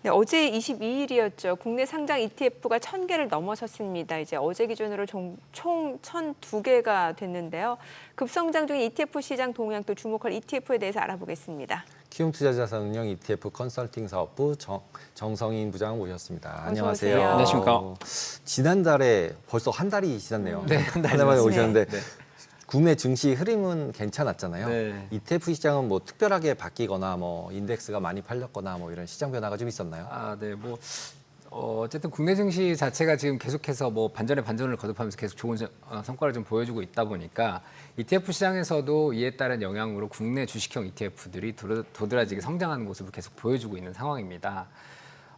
네, 어제 22일이었죠. 국내 상장 ETF가 1,000개를 넘어섰습니다. 이제 어제 기준으로 총 1,002개가 됐는데요. 급성장 중인 ETF 시장 동향 또 주목할 ETF에 대해서 알아보겠습니다. 키움투자자산운용 ETF 컨설팅 사업부 정성인 부장 모셨습니다. 안녕하세요. 오세요. 안녕하십니까. 지난달에 벌써 한 달이 지났네요. 네, 한 달 한 달 만에 지났습니다. 오셨는데 네. 국내 증시 흐름은 괜찮았잖아요. 네. ETF 시장은 뭐 특별하게 바뀌거나 뭐 인덱스가 많이 팔렸거나 뭐 이런 시장 변화가 좀 있었나요? 네, 어쨌든 국내 증시 자체가 지금 계속해서 뭐 반전에 반전을 거듭하면서 계속 좋은 성과를 좀 보여주고 있다 보니까 ETF 시장에서도 이에 따른 영향으로 국내 주식형 ETF들이 도드라지게 성장하는 모습을 계속 보여주고 있는 상황입니다.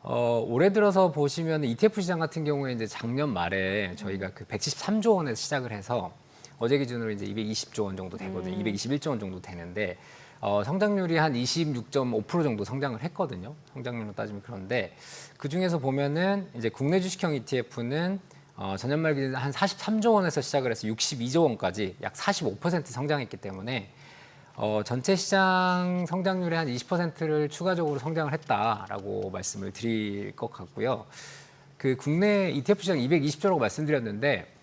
올해 들어서 보시면 ETF 시장 같은 경우에 이제 작년 말에 저희가 그 173조 원에서 시작을 해서 어제 기준으로 이제 220조 원 정도 되거든요. 221조 원 정도 되는데 성장률이 한 26.5% 정도 성장을 했거든요. 성장률로 따지면. 그런데 그 중에서 보면은 이제 국내 주식형 ETF는 전년 말 기준 한 43조 원에서 시작을 해서 62조 원까지 약 45% 성장했기 때문에 전체 시장 성장률의 한 20%를 추가적으로 성장을 했다라고 말씀을 드릴 것 같고요. 그 국내 ETF 시장 220조라고 말씀드렸는데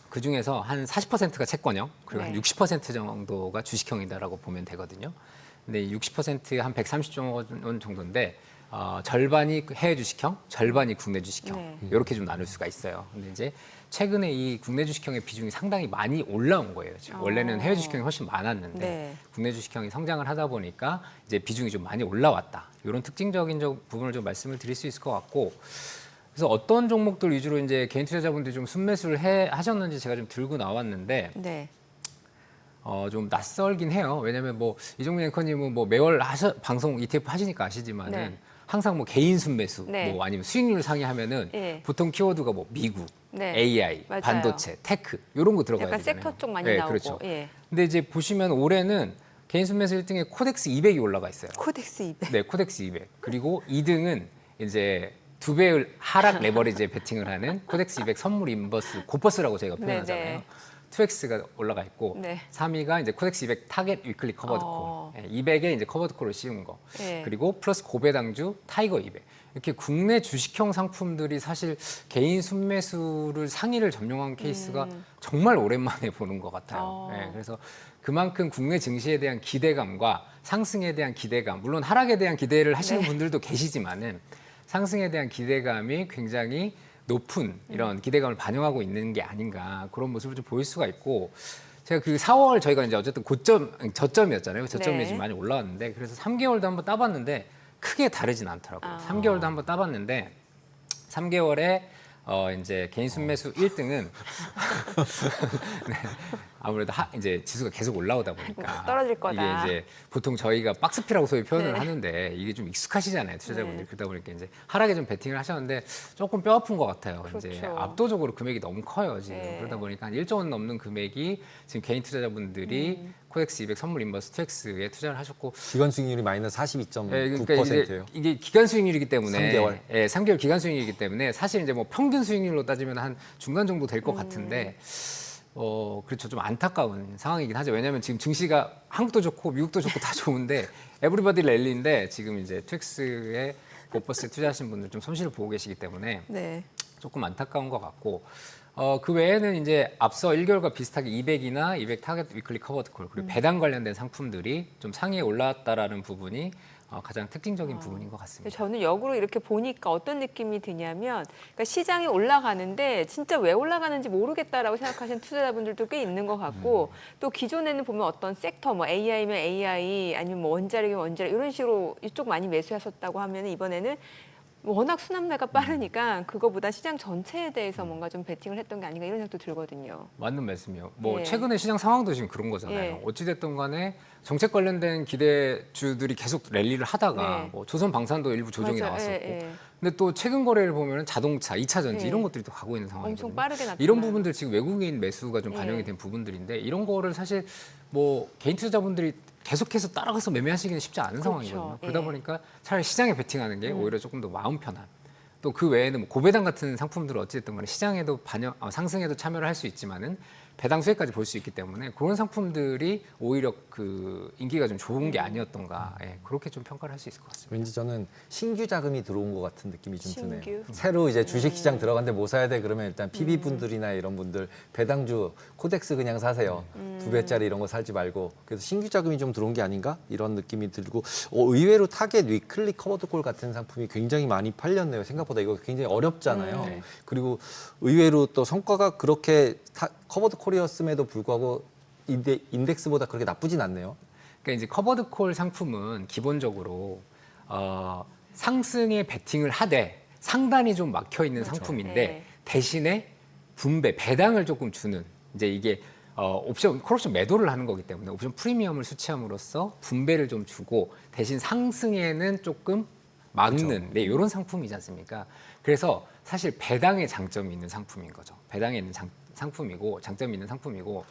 그 중에서 한 40%가 채권형, 그리고 네. 한 60% 정도가 주식형이다라고 보면 되거든요. 근데 60%한 130조 원 정도인데 절반이 해외 주식형, 절반이 국내 주식형 네. 이렇게 좀 나눌 수가 있어요. 근데 이제 최근에 이 국내 주식형의 비중이 상당히 많이 올라온 거예요. 지금. 원래는 해외 주식형이 훨씬 많았는데 네. 국내 주식형이 성장을 하다 보니까 이제 비중이 좀 많이 올라왔다. 이런 특징적인 부분을 좀 말씀을 드릴 수 있을 것 같고. 그래서 어떤 종목들 위주로 이제 개인 투자자분들이 좀 순매수를 하셨는지 제가 좀 들고 나왔는데 네. 좀 낯설긴 해요. 왜냐하면 뭐 이종민 앵커님은 뭐 매월 방송 ETF 하시니까 아시지만은 네. 항상 뭐 개인 순매수, 네. 뭐 아니면 수익률 상회하면은 예. 보통 키워드가 뭐 미국, 네. AI, 맞아요. 반도체, 테크 이런 거 들어가야 약간 되잖아요. 섹터 쪽 많이 네, 나오고. 그렇죠. 예. 근데 이제 보시면 올해는 개인 순매수 1등에 코덱스 200이 올라가 있어요. 코덱스 200. 네, 코덱스 200. 그리고 2등은 이제 2배의 하락 레버리지에 베팅을 하는 코덱스 200 선물 인버스 고퍼스라고 저희가 표현하잖아요. 네, 네. 2X가 올라가 있고 네. 3위가 이제 코덱스 200 타겟 위클리 커버드 콜. 200에 이제 커버드 콜을 씌운 거. 예. 그리고 플러스 고배당주 타이거 200. 이렇게 국내 주식형 상품들이 사실 개인 순매수를 상위를 점령한 케이스가 정말 오랜만에 보는 것 같아요. 네, 그래서 그만큼 국내 증시에 대한 기대감과 상승에 대한 기대감, 물론 하락에 대한 기대를 하시는 네. 분들도 계시지만은 상승에 대한 기대감이 굉장히 높은 이런 기대감을 반영하고 있는 게 아닌가 그런 모습을 좀 보일 수가 있고 제가 그 4월 저희가 이제 어쨌든 저점이었잖아요. 저점이 네. 지금 많이 올라왔는데 그래서 3개월도 한번 따봤는데 크게 다르진 않더라고요. 3개월도 한번 따봤는데 3개월에 이제 개인 순매수 1등은 네, 아무래도 이제 지수가 계속 올라오다 보니까 떨어질 거다. 이게 이제 보통 저희가 박스피라고 소위 표현을 네. 하는데 이게 좀 익숙하시잖아요 투자자분들이. 네. 그러다 보니까 이제 하락에 좀 베팅을 하셨는데 조금 뼈 아픈 것 같아요. 이제 그렇죠. 압도적으로 금액이 너무 커요 지금. 네. 그러다 보니까 한 1조 원 넘는 금액이 지금 개인 투자자분들이 코덱스 200 선물 인버스 2X에 투자를 하셨고. 기관 수익률이 마이너스 예, 42.9%예요. 이게 기간 수익률이기 때문에 3개월. 예, 3개월 기간 수익률이기 때문에 사실 이제 뭐 평균 수익률로 따지면 한 중간 정도 될 것 같은데 그렇죠. 좀 안타까운 상황이긴 하죠. 왜냐하면 지금 증시가 한국도 좋고 미국도 좋고 다 좋은데 에브리바디 랠리인데 지금 이제 투엑스에 고퍼스에 투자하신 분들 좀 손실을 보고 계시기 때문에 네. 조금 안타까운 것 같고 그 외에는 이제 앞서 1개월과 비슷하게 200이나 200 타겟 위클리 커버드 콜 그리고 배당 관련된 상품들이 좀 상위에 올라왔다라는 부분이 가장 특징적인 부분인 것 근데 같습니다. 저는 역으로 이렇게 보니까 어떤 느낌이 드냐면 그러니까 시장이 올라가는데 진짜 왜 올라가는지 모르겠다라고 생각하시는 투자자분들도 꽤 있는 것 같고 또 기존에는 보면 어떤 섹터 뭐 AI면 AI 아니면 뭐 원자력이면 원자력 이런 식으로 이쪽 많이 매수하셨다고 하면 이번에는 워낙 순환매가 빠르니까 그거보다 시장 전체에 대해서 뭔가 좀 베팅을 했던 게 아닌가 이런 생각도 들거든요. 맞는 말씀이요. 뭐 예. 최근에 시장 상황도 지금 그런 거잖아요. 예. 어찌됐든 간에 정책 관련된 기대주들이 계속 랠리를 하다가 네. 뭐 조선 방산도 일부 조정이 맞아요. 나왔었고 예, 예. 근데 또 최근 거래를 보면 자동차, 2차 전지 예. 이런 것들이 또 가고 있는 상황이거든요. 엄청 빠르게 나타나요. 이런 부분들 지금 외국인 매수가 좀 예. 반영이 된 부분들인데 이런 거를 사실 뭐 개인 투자자분들이 계속해서 따라가서 매매하시기는 쉽지 않은 그렇죠. 상황이거든요. 예. 그러다 보니까 차라리 시장에 베팅하는 게 오히려 조금 더 마음 편한. 또 그 외에는 뭐 고배당 같은 상품들은 어찌됐든 간에 시장에도 상승에도 참여를 할 수 있지만은 배당 수혜까지 볼 수 있기 때문에 그런 상품들이 오히려 그 인기가 좀 좋은 게 아니었던가 예, 그렇게 좀 평가를 할 수 있을 것 같습니다. 왠지 저는 신규 자금이 들어온 것 같은 느낌이 좀 신규? 드네요. 새로 이제 주식시장 들어갔는데 뭐 사야 돼 그러면 일단 PB 분들이나 이런 분들 배당주 코덱스 그냥 사세요. 2배짜리 이런 거 살지 말고. 그래서 신규 자금이 좀 들어온 게 아닌가 이런 느낌이 들고 의외로 타겟 위클리 커버드콜 같은 상품이 굉장히 많이 팔렸네요. 생각보다 이거 굉장히 어렵잖아요. 네. 그리고 의외로 또 성과가 그렇게 커버드콜이었음에도 불구하고 인덱스보다 그렇게 나쁘진 않네요. 그러니까 이제 커버드콜 상품은 기본적으로 상승에 베팅을 하되 상단이 좀 막혀 있는 상품인데 네. 대신에 분배 배당을 조금 주는 이제 이게 옵션 콜옵션 매도를 하는 거기 때문에 옵션 프리미엄을 수취함으로써 분배를 좀 주고 대신 상승에는 조금 막는 네, 이런 상품이지 않습니까? 그래서 사실 배당에 장점이 있는 상품인 거죠. 배당에 있는 상품이고 장점이 있는 상품이고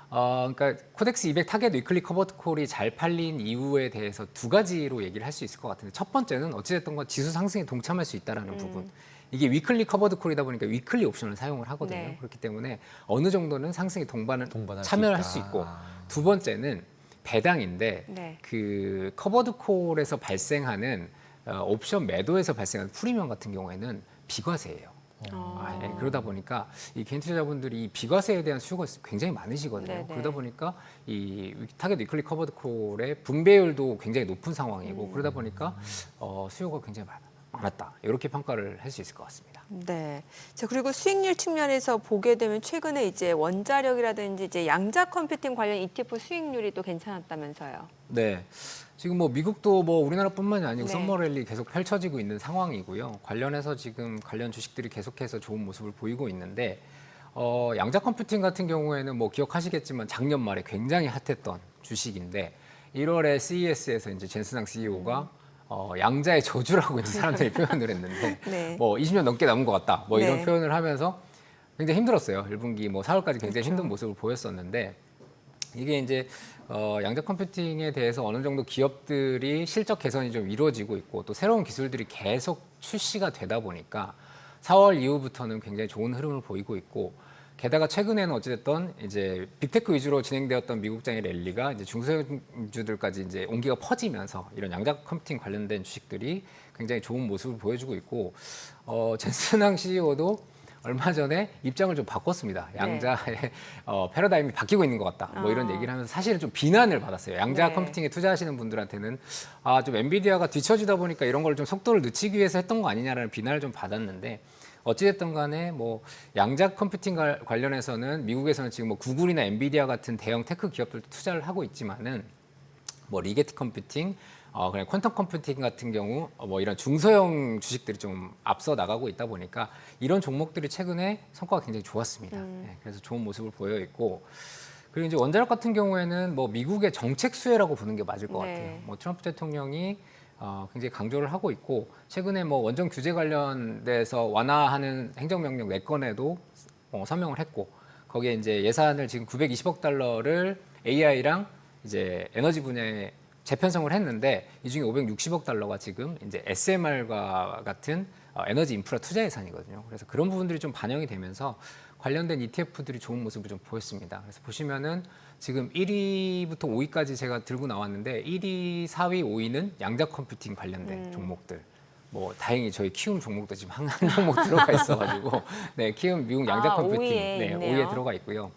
그러니까 코덱스 200 타겟 위클리 커버드 콜이 잘 팔린 이유에 대해서 두 가지로 얘기를 할 수 있을 것 같은데 첫 번째는 어찌됐든 건 지수 상승에 동참할 수 있다는 부분. 이게 위클리 커버드 콜이다 보니까 위클리 옵션을 사용을 하거든요. 네. 그렇기 때문에 어느 정도는 상승에 동반할 참여할 수 수 있다. 있고 두 번째는 배당인데 네. 그 커버드 콜에서 발생하는 옵션 매도에서 발생하는 프리미엄 같은 경우에는 비과세예요. 예, 그러다 보니까 이 개인 투자자분들이 이 비과세에 대한 수요가 굉장히 많으시거든요. 네네. 그러다 보니까 이 타겟 위클리 커버드 콜의 분배율도 굉장히 높은 상황이고 그러다 보니까 수요가 굉장히 많았다. 이렇게 평가를 할 수 있을 것 같습니다. 네. 자, 그리고 수익률 측면에서 보게 되면 최근에 이제 원자력이라든지 이제 양자 컴퓨팅 관련 ETF 수익률이 또 괜찮았다면서요. 네. 지금 뭐 미국도 뭐 우리나라뿐만이 아니고 네. 썸머랠리 계속 펼쳐지고 있는 상황이고요. 관련해서 지금 관련 주식들이 계속해서 좋은 모습을 보이고 있는데 양자 컴퓨팅 같은 경우에는 뭐 기억하시겠지만 작년 말에 굉장히 핫했던 주식인데 1월에 CES에서 이제 젠슨항 CEO가 양자의 저주라고 이제 사람들이 표현을 했는데 네. 뭐 20년 넘게 남은 것 같다. 뭐 이런 네. 표현을 하면서 굉장히 힘들었어요. 1분기 뭐 4월까지 굉장히 그렇죠. 힘든 모습을 보였었는데 이게 이제 양자 컴퓨팅에 대해서 어느 정도 기업들이 실적 개선이 좀 이루어지고 있고 또 새로운 기술들이 계속 출시가 되다 보니까 4월 이후부터는 굉장히 좋은 흐름을 보이고 있고 게다가 최근에는 어찌됐든 이제 빅테크 위주로 진행되었던 미국장의 랠리가 이제 중소형주들까지 이제 온기가 퍼지면서 이런 양자 컴퓨팅 관련된 주식들이 굉장히 좋은 모습을 보여주고 있고 젠슨항 CEO도 얼마 전에 입장을 좀 바꿨습니다. 양자의 패러다임이 바뀌고 있는 것 같다. 뭐 이런 얘기를 하면서 사실은 좀 비난을 받았어요. 양자 네. 컴퓨팅에 투자하시는 분들한테는 좀 엔비디아가 뒤처지다 보니까 이런 걸 좀 속도를 늦추기 위해서 했던 거 아니냐라는 비난을 좀 받았는데 어찌됐든 간에 뭐 양자 컴퓨팅 관련해서는 미국에서는 지금 뭐 구글이나 엔비디아 같은 대형 테크 기업들도 투자를 하고 있지만은 뭐 리게트 컴퓨팅, 그냥 퀀텀 컴퓨팅 같은 경우 뭐 이런 중소형 주식들이 좀 앞서 나가고 있다 보니까 이런 종목들이 최근에 성과가 굉장히 좋았습니다. 네, 그래서 좋은 모습을 보여 있고 그리고 이제 원자력 같은 경우에는 뭐 미국의 정책 수혜라고 보는 게 맞을 것 네. 같아요. 뭐 트럼프 대통령이 굉장히 강조를 하고 있고 최근에 뭐 원전 규제 관련돼서 완화하는 행정명령 4건에도 서명을 했고 거기에 이제 예산을 지금 920억 달러를 AI랑 이제 에너지 분야에 재편성을 했는데 이 중에 560억 달러가 지금 이제 SMR과 같은 에너지 인프라 투자 예산이거든요. 그래서 그런 부분들이 좀 반영이 되면서 관련된 ETF들이 좋은 모습을 좀 보였습니다. 그래서 보시면은 지금 1위부터 5위까지 제가 들고 나왔는데 1위, 4위, 5위는 양자 컴퓨팅 관련된 종목들. 뭐 다행히 저희 키움 종목도 지금 한 종목 들어가 있어가지고 네 키움 미국 양자 컴퓨팅 5위에 네 있네요. 5위에 들어가 있고요.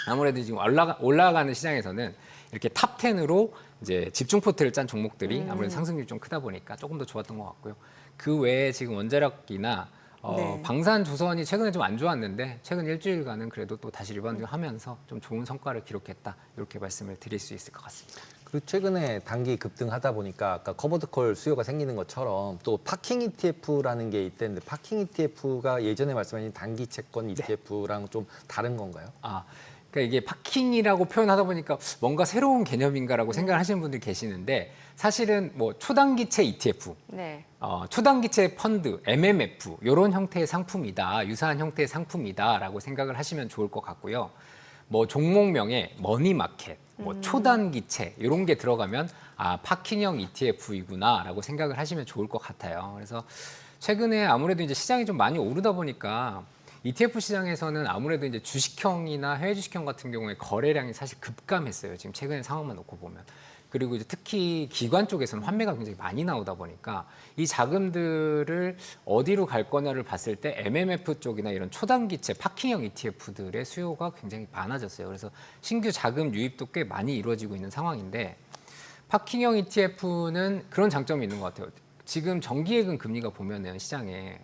아무래도 지금 올라가는 시장에서는 이렇게 탑 10으로 이제 집중 포트를 짠 종목들이 아무래도 상승률이 좀 크다 보니까 조금 더 좋았던 것 같고요. 그 외에 지금 원자력이나 네. 방산 조선이 최근에 좀 안 좋았는데 최근 일주일간은 그래도 또 다시 리바운드하면서 좀 좋은 성과를 기록했다 이렇게 말씀을 드릴 수 있을 것 같습니다. 그리고 최근에 단기 급등하다 보니까 아까 커버드콜 수요가 생기는 것처럼 또 파킹 ETF라는 게 있던데 파킹 ETF가 예전에 말씀하신 단기 채권 ETF랑 좀 다른 건가요? 그러니까 이게 파킹이라고 표현하다 보니까 뭔가 새로운 개념인가라고 생각을 하시는 분들이 계시는데 사실은 뭐 초단기채 ETF, 네. 초단기채 펀드, MMF 이런 형태의 상품이다, 유사한 형태의 상품이다라고 생각을 하시면 좋을 것 같고요. 뭐 종목명에 머니마켓, 뭐 초단기채 이런 게 들어가면 파킹형 ETF이구나라고 생각을 하시면 좋을 것 같아요. 그래서 최근에 아무래도 이제 시장이 좀 많이 오르다 보니까 ETF 시장에서는 아무래도 이제 주식형이나 해외 주식형 같은 경우에 거래량이 사실 급감했어요. 지금 최근의 상황만 놓고 보면. 그리고 이제 특히 기관 쪽에서는 환매가 굉장히 많이 나오다 보니까 이 자금들을 어디로 갈 거냐를 봤을 때 MMF 쪽이나 이런 초단기채 파킹형 ETF들의 수요가 굉장히 많아졌어요. 그래서 신규 자금 유입도 꽤 많이 이루어지고 있는 상황인데 파킹형 ETF는 그런 장점이 있는 것 같아요. 지금 정기예금 금리가 보면은 시장에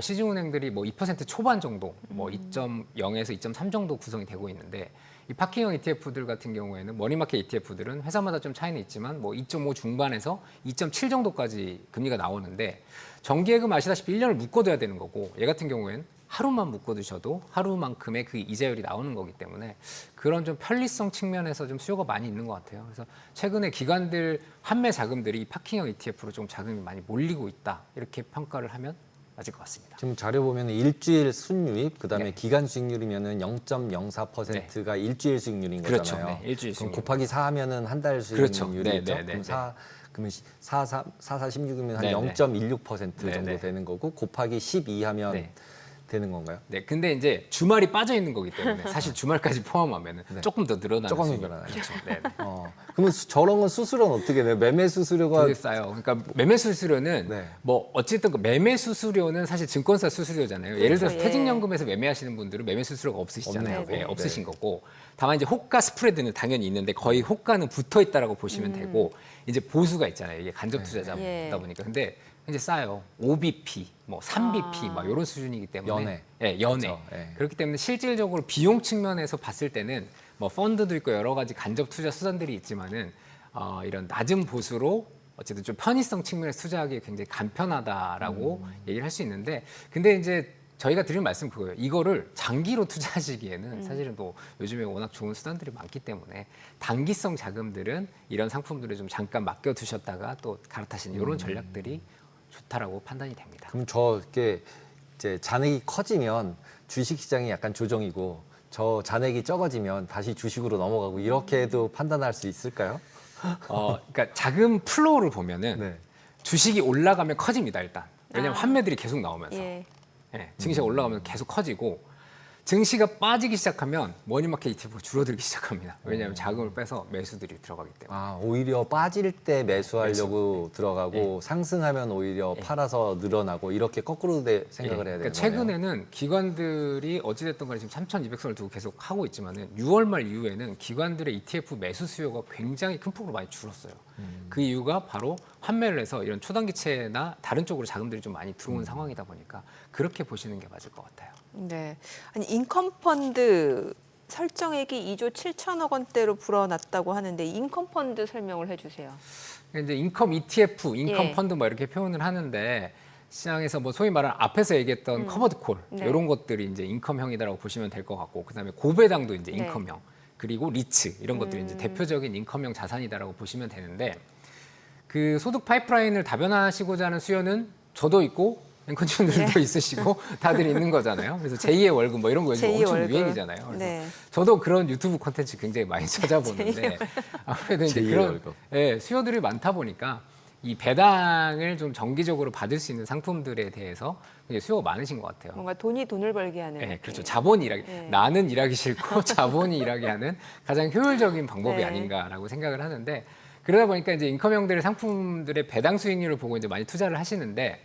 시중은행들이 뭐 2% 초반 정도, 뭐 2.0에서 2.3 정도 구성이 되고 있는데 이 파킹형 ETF들 같은 경우에는 머니마켓 ETF들은 회사마다 좀 차이는 있지만 뭐 2.5 중반에서 2.7 정도까지 금리가 나오는데 정기예금 아시다시피 1년을 묶어둬야 되는 거고 얘 같은 경우에는 하루만 묶어두셔도 하루만큼의 그 이자율이 나오는 거기 때문에 그런 좀 편리성 측면에서 좀 수요가 많이 있는 것 같아요. 그래서 최근에 기관들 환매 자금들이 이 파킹형 ETF로 좀 자금이 많이 몰리고 있다 이렇게 평가를 하면 맞을 것 같습니다. 지금 자료 보면 일주일 순유입, 그다음에 네. 기간 수익률이면은 0.04%가 일주일 수익률인 그렇죠. 거잖아요. 네, 일주일 그럼 수익률. 곱하기 4 하면은 한 달 그렇죠. 수익률이죠. 네, 네, 그럼 네, 그러면 4, 16이면 한 네, 네. 0.16% 네, 정도 네. 되는 거고 곱하기 12 하면 네. 되는 건가요? 네, 근데 이제 주말이 빠져 있는 거기 때문에 사실 주말까지 포함하면 네. 조금 더 늘어나는 조금 수익이- 늘어나요. 그렇죠. 네, 네. 그러면 저런 건 수수료는 어떻게 돼요? 매매 수수료가 되게 싸요. 그러니까 매매 수수료는 네. 뭐 어쨌든 그 매매 수수료는 사실 증권사 수수료잖아요. 예를 들어서 그렇죠, 예. 퇴직연금에서 매매하시는 분들은 매매 수수료가 없으시잖아요. 없는 네, 거고. 없으신 네. 거고. 다만 이제 호가 스프레드는 당연히 있는데 거의 호가는 붙어 있다라고 보시면 되고 이제 보수가 있잖아요. 이게 간접 투자자다 예. 보니까. 근데 이제 싸요. 5bp, 뭐 3bp 막 이런 수준이기 때문에 연애. 예, 연애. 그렇죠. 예. 그렇기 때문에 실질적으로 비용 측면에서 봤을 때는 뭐 펀드도 있고 여러 가지 간접 투자 수단들이 있지만은 이런 낮은 보수로 어쨌든 좀 편의성 측면에서 투자하기 굉장히 간편하다라고 얘기를 할 수 있는데 근데 이제 저희가 드리는 말씀 그거예요. 이거를 장기로 투자하시기에는 사실은 또 요즘에 워낙 좋은 수단들이 많기 때문에 단기성 자금들은 이런 상품들을 좀 잠깐 맡겨두셨다가 또 갈아타시는 이런 전략들이 좋다라고 판단이 됩니다. 그럼 저게 이제 잔액이 커지면 주식 시장이 약간 조정이고 저 잔액이 적어지면 다시 주식으로 넘어가고 이렇게도 판단할 수 있을까요? 그러니까 자금 플로우를 보면은 네. 주식이 올라가면 커집니다 일단. 왜냐하면 환매들이 계속 나오면서. 예. 예, 증시가 올라가면 계속 커지고 증시가 빠지기 시작하면 머니마켓 ETF가 줄어들기 시작합니다. 왜냐하면 자금을 빼서 매수들이 들어가기 때문에. 오히려 빠질 때 매수하려고 들어가고 상승하면 오히려 팔아서 늘어나고 이렇게 거꾸로 생각을 해야 되는 거예요. 최근에는 기관들이 어찌됐든 간에 지금 3,200선을 두고 계속 하고 있지만은 6월 말 이후에는 기관들의 ETF 매수 수요가 굉장히 큰 폭으로 많이 줄었어요. 그 이유가 바로 환매를 해서 이런 초단기채나 다른 쪽으로 자금들이 좀 많이 들어온 상황이다 보니까 그렇게 보시는 게 맞을 것 같아요. 네. 아니 인컴 펀드 설정액이 2조 7천억 원대로 불어났다고 하는데 인컴 펀드 설명을 해주세요. 이제 인컴 ETF, 인컴 예. 펀드 뭐 이렇게 표현을 하는데 시장에서 뭐 소위 말하는 앞에서 얘기했던 커버드 콜 네. 이런 것들이 이제 인컴형이다라고 보시면 될 것 같고 그다음에 고배당도 이제 네. 인컴형 그리고 리츠 이런 것들이 이제 대표적인 인컴형 자산이다라고 보시면 되는데 그 소득 파이프라인을 다변화하시고자 하는 수요는 저도 있고 앵커님들도 있으시고 다들 있는 거잖아요. 그래서 제2의 월급 뭐 이런 거 요즘 제2의 엄청 월급. 유행이잖아요. 그래서 네. 저도 그런 유튜브 콘텐츠 굉장히 많이 찾아보는데 아무래도 이제 제2의 그런 월급. 예, 수요들이 많다 보니까 이 배당을 좀 정기적으로 받을 수 있는 상품들에 대해서 굉장히 수요가 많으신 것 같아요. 뭔가 돈이 돈을 벌게 하는. 네, 그렇죠. 자본이 일하기. 네. 나는 일하기 싫고 자본이 일하게 하는 가장 효율적인 방법이 네. 아닌가라고 생각을 하는데 그러다 보니까 이제 인컴형들의 상품들의 배당 수익률을 보고 이제 많이 투자를 하시는데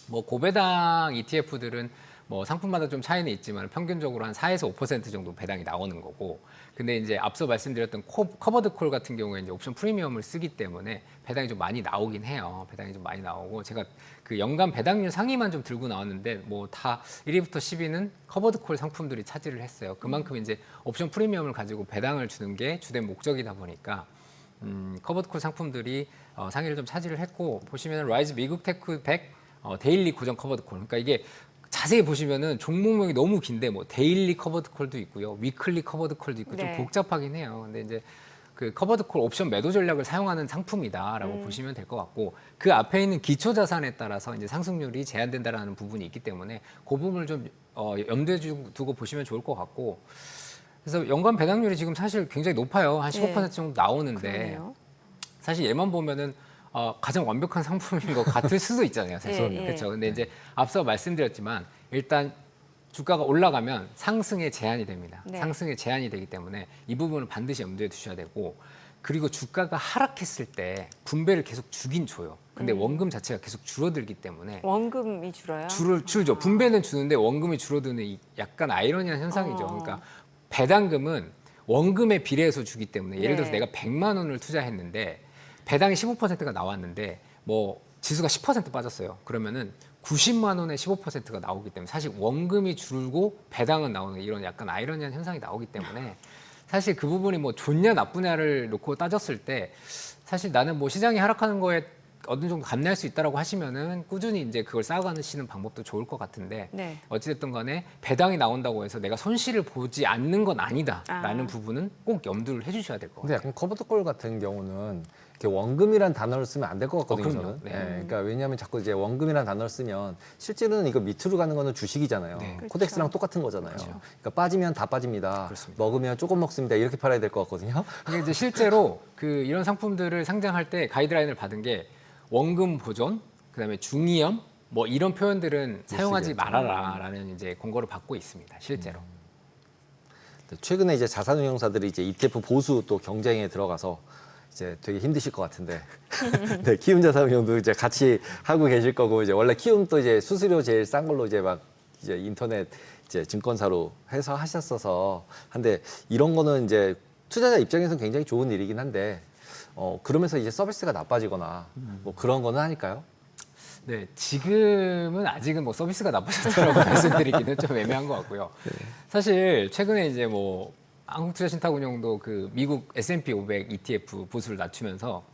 뭐 고배당 ETF들은 뭐 상품마다 좀 차이는 있지만 평균적으로 한 4에서 5% 정도 배당이 나오는 거고 근데 이제 앞서 말씀드렸던 커버드 콜 같은 경우에 이제 옵션 프리미엄을 쓰기 때문에 배당이 좀 많이 나오긴 해요. 배당이 좀 많이 나오고 제가 그 연간 배당률 상위만 좀 들고 나왔는데 뭐 다 1위부터 10위는 커버드 콜 상품들이 차지를 했어요. 그만큼 이제 옵션 프리미엄을 가지고 배당을 주는 게 주된 목적이다 보니까 커버드 콜 상품들이 상위를 좀 차지를 했고 보시면 라이즈 미국 테크 100 데일리 고정 커버드 콜. 그러니까 이게 자세히 보시면은 종목명이 너무 긴데 뭐 데일리 커버드 콜도 있고요, 위클리 커버드 콜도 있고 좀 네. 복잡하긴 해요. 근데 이제 그 커버드 콜 옵션 매도 전략을 사용하는 상품이다라고 보시면 될 것 같고 그 앞에 있는 기초 자산에 따라서 이제 상승률이 제한된다라는 부분이 있기 때문에 그 부분을 좀 염두에 두고 보시면 좋을 것 같고. 그래서 연간 배당률이 지금 사실 굉장히 높아요. 한 15% 정도 나오는데 그러네요. 사실 얘만 보면은 가장 완벽한 상품인 것 같을 수도 있잖아요, 사실. 예, 예. 그렇죠. 근데 이제 앞서 말씀드렸지만 일단 주가가 올라가면 상승에 제한이 됩니다. 네. 상승에 제한이 되기 때문에 이 부분을 반드시 염두에 두셔야 되고 그리고 주가가 하락했을 때 분배를 계속 주긴 줘요. 근데 원금 자체가 계속 줄어들기 때문에 원금이 줄어요. 줄죠. 분배는 주는데 원금이 줄어드는 이 약간 아이러니한 현상이죠. 그러니까 배당금은 원금에 비례해서 주기 때문에 예를 들어서 네. 내가 100만 원을 투자했는데 배당이 15%가 나왔는데 뭐 지수가 10% 빠졌어요. 그러면은 90만 원에 15%가 나오기 때문에 사실 원금이 줄고 배당은 나오는 이런 약간 아이러니한 현상이 나오기 때문에 사실 그 부분이 뭐 좋냐 나쁘냐를 놓고 따졌을 때 사실 나는 뭐 시장이 하락하는 거에 어느 정도 감내할 수 있다라고 하시면은 꾸준히 이제 그걸 쌓아가시는 방법도 좋을 것 같은데 네. 어찌됐든 간에 배당이 나온다고 해서 내가 손실을 보지 않는 건 아니다라는 부분은 꼭 염두를 해주셔야 될 것 근데 같아요. 약간 커버더콜 같은 경우는 이렇게 원금이란 단어를 쓰면 안 될 것 같거든요. 그럼요. 저는. 네. 예, 그러니까 왜냐하면 자꾸 이제 원금이란 단어를 쓰면 실제로는 이거 밑으로 가는 거는 주식이잖아요. 네. 코덱스랑 똑같은 거잖아요. 그러니까 빠지면 다 빠집니다. 그렇습니다. 먹으면 조금 먹습니다. 이렇게 팔아야 될 것 같거든요. 근데 이제 실제로 그 이런 상품들을 상장할 때 가이드라인을 받은 게 원금 보존, 그다음에 중위험 뭐 이런 표현들은 사용하지 쓰겠죠. 말아라라는 이제 권고를 받고 있습니다. 실제로. 최근에 이제 자산운용사들이 이제 ETF 보수 또 경쟁에 들어가서 이제 되게 힘드실 것 같은데, 네, 키움 자산운용도 이제 같이 하고 계실 거고 이제 원래 키움도 이제 수수료 제일 싼 걸로 이제 막 이제 인터넷 이제 증권사로 해서 하셨어서 한데 이런 거는 이제 투자자 입장에서는 굉장히 좋은 일이긴 한데 그러면서 이제 서비스가 나빠지거나 뭐 그런 거는 아닐까요? 네, 지금은 아직은 뭐 서비스가 나쁘셨다라고 말씀드리기는 좀 애매한 것 같고요. 사실 최근에 이제 뭐 한국투자신탁운용도 그 미국 S&P 500 ETF 보수를 낮추면서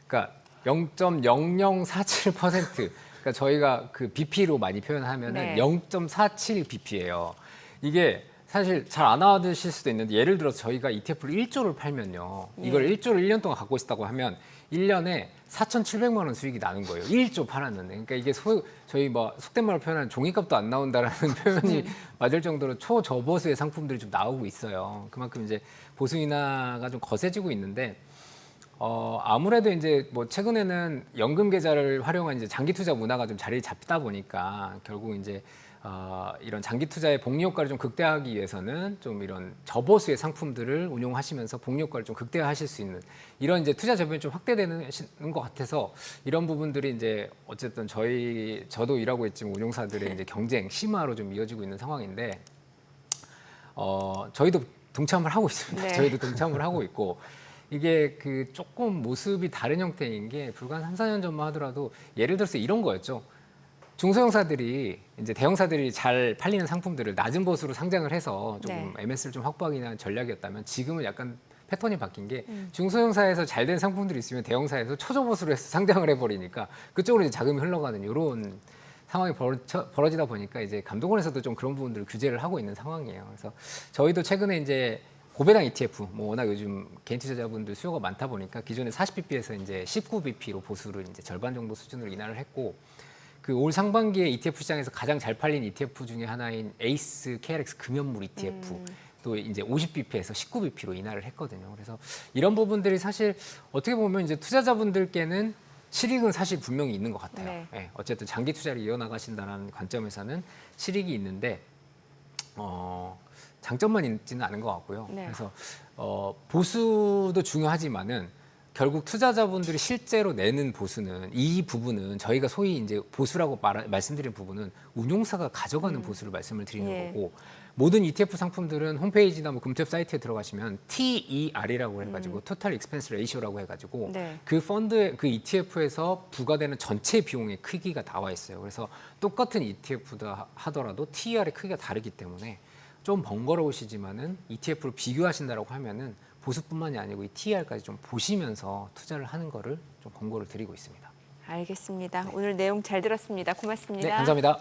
그러니까 0.0047% 그러니까 저희가 그 BP로 많이 표현하면은 네. 0.47 BP예요. 이게 사실 잘 안 알아두실 수도 있는데 예를 들어서 저희가 ETF를 1조를 팔면요. 이걸 1조를 1년 동안 갖고 있었다고 하면 1년에 4,700만 원 수익이 나는 거예요. 1조 팔았는데. 그러니까 이게 저희 뭐 속된 말로 표현하는 종이값도 안 나온다라는 표현이 맞을 정도로 초저보수의 상품들이 좀 나오고 있어요. 그만큼 이제 보수 인하가 좀 거세지고 있는데 아무래도 이제 뭐 최근에는 연금 계좌를 활용한 이제 장기 투자 문화가 좀 자리를 잡다 보니까 결국 이제 이런 장기 투자의 복리 효과를 좀 극대화하기 위해서는 좀 이런 저보수의 상품들을 운용하시면서 복리 효과를 좀 극대화하실 수 있는 이런 이제 투자 저변이 좀 확대되는 것 같아서 이런 부분들이 이제 어쨌든 저도 일하고 있지만 운용사들의 이제 경쟁 심화로 좀 이어지고 있는 상황인데 저희도 동참을 하고 있습니다. 네. 저희도 동참을 하고 있고 이게 그 조금 모습이 다른 형태인 게 불과 3, 4년 전만 하더라도 예를 들어서 이런 거였죠. 중소형사들이 이제 대형사들이 잘 팔리는 상품들을 낮은 보수로 상장을 해서 조금 네. MS를 좀 확보하기 위한 전략이었다면 지금은 약간 패턴이 바뀐 게 중소형사에서 잘 된 상품들이 있으면 대형사에서 초저보수로 해서 상장을 해버리니까 그쪽으로 이제 자금이 흘러가는 이런 상황이 벌어지다 보니까 이제 감독원에서도 좀 그런 부분들을 규제를 하고 있는 상황이에요. 그래서 저희도 최근에 이제 고배당 ETF, 뭐 워낙 요즘 개인 투자자분들 수요가 많다 보니까 기존에 40bp에서 이제 19bp로 보수를 이제 절반 정도 수준으로 인하를 했고 그 올 상반기에 ETF 시장에서 가장 잘 팔린 ETF 중에 하나인 에이스 KRX 금연물 ETF 또 이제 50bp에서 19bp로 인하를 했거든요. 그래서 이런 부분들이 사실 어떻게 보면 이제 투자자분들께는 실익은 사실 분명히 있는 것 같아요. 네. 예, 어쨌든 장기 투자를 이어나가신다는 관점에서는 실익이 있는데 장점만 있지는 않은 것 같고요. 네. 그래서 보수도 중요하지만은 결국 투자자분들이 실제로 내는 보수는 이 부분은 저희가 소위 이제 보수라고 말씀드린 부분은 운용사가 가져가는 보수를 말씀을 드리는 예. 거고 모든 ETF 상품들은 홈페이지나 뭐 금투앱 사이트에 들어가시면 TER이라고 해가지고 Total Expense Ratio라고 해가지고 네. 그 펀드 그 ETF에서 부과되는 전체 비용의 크기가 나와 있어요. 그래서 똑같은 ETF다 하더라도 TER의 크기가 다르기 때문에 좀 번거로우시지만은 ETF를 비교하신다라고 하면은 보수뿐만이 아니고 이 TER까지 좀 보시면서 투자를 하는 거를 좀 권고를 드리고 있습니다. 알겠습니다. 오늘 내용 잘 들었습니다. 고맙습니다. 네, 감사합니다.